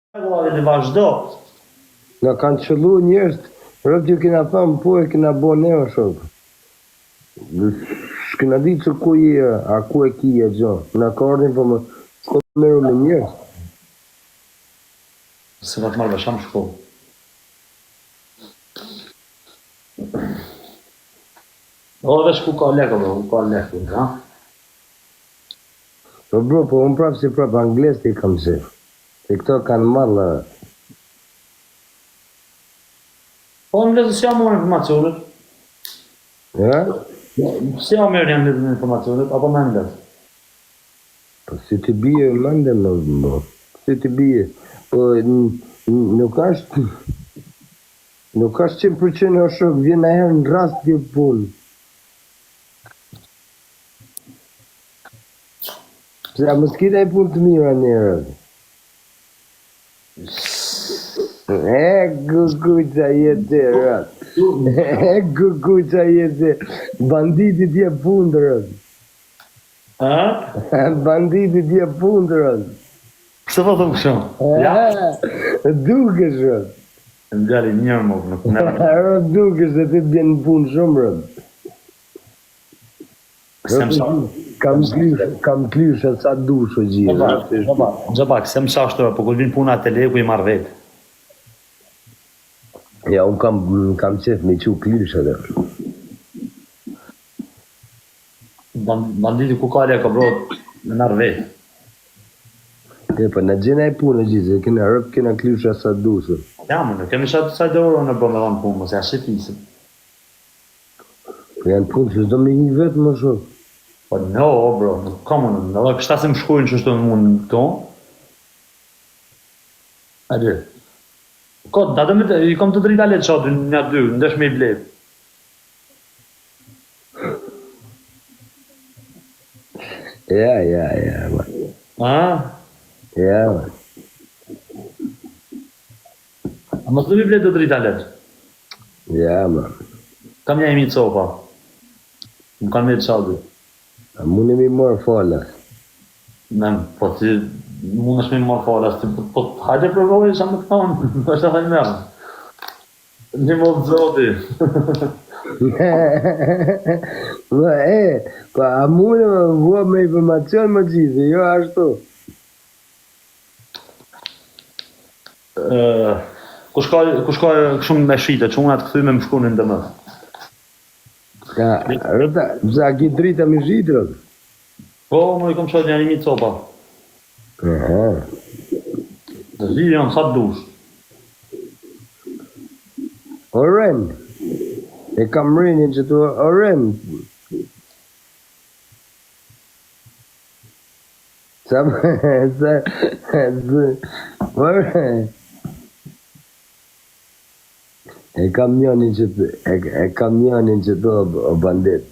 Dhe vazhdo. Nga kanë qëllu njërës, rëtë ju kina thamë, po e kina bo ne o shokë. Shkina di që ku je, a ku e ki e gjo. Nga ka ordin po më s'ko të meru me njërës. Se va të marrë basham shko. O, vesh ku ka leko, bro, ku ka leko, ha? Po bro, po unë prapë si prapë angles të i kam se. Se këto kanë marrë. Po, në lezë si ja morë informacionet. Ja? Si ja merë janë lezë informacionet, apo me në lezë? Po si të bije, mande më bro. Si të bije. Po nuk ashtë... Nuk ashtë 100% o shok, vjen e herë në rast të punë. Se a mos kita e punë të mira njërë. E guguqa jetë rët. E guguqa jetë. Banditit je punë rët. Ha? Banditit je punë rët. Pse po thëmë kësho? Ja? Duke rët. Në djali njërë më, nuk në Rët duke se ti të bjenë punë shumë rët. Kam klyshe sa dush o gjithë. Gjabak, se më shashtëra, po kur vinë puna të leku i marrë vetë. Ja, unë kam qef me që klyshe dhe. Banditi ku ka leka, bro, me marrë vetë. E, pa në gjena e punë gjithë, kena rëpë, kena klyshe sa dush. Ja, më në kemi shatë sa dhe oro në bro me dhanë punë, mos ja shqipisim. Janë punë që s'do me një vetë më shumë. Po no, bro, nuk kam unë, në dhe kështasim shkojnë që shtu në mund në tonë. A dy. Ko, da dhe me të, i kom të drita letë qatë një dy, ndesh me i blevë. Ja, man. A? Ja, man. A mos të mi blevë të drita letë? Ja, man. Kam një imi copa. Më kanë me të qatë. A mune mi morë falas. Nem, po ti mund është me marrë falas, po hajde provoj sa më të thonë, është të hajde mërë. Një më të zoti. Pa a mune më vua me informacion më gjithë, jo ashtu. Ku shkoj shumë me shite, që unë atë këthy me më shkunin dhe më. Rëta, za ki drita me shitërët? Po, më i kom qëtë një animi copa. Aha. Dhe zi janë sa të dush. Oren. E kam rinjë që të oren. Oren. E kam njonin që të o bandit.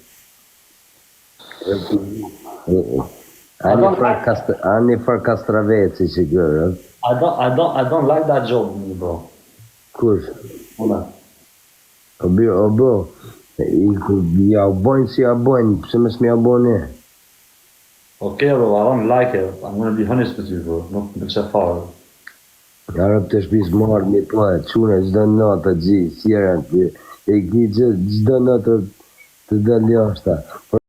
Ani far kastraveci që kërë. I don't like that job, bro. Kush? Una. O bro, ja o bojnë si ja bojnë, pëse mes me ja bojnë e. Okay, bro, I don't like it. I'm gonna be honest with you, bro. Nuk në që farë. Ja rëp të shpis marrë një plajë, qune gjdo natë të gjithë, sjerën, e ki gjdo natë të dalë jashta.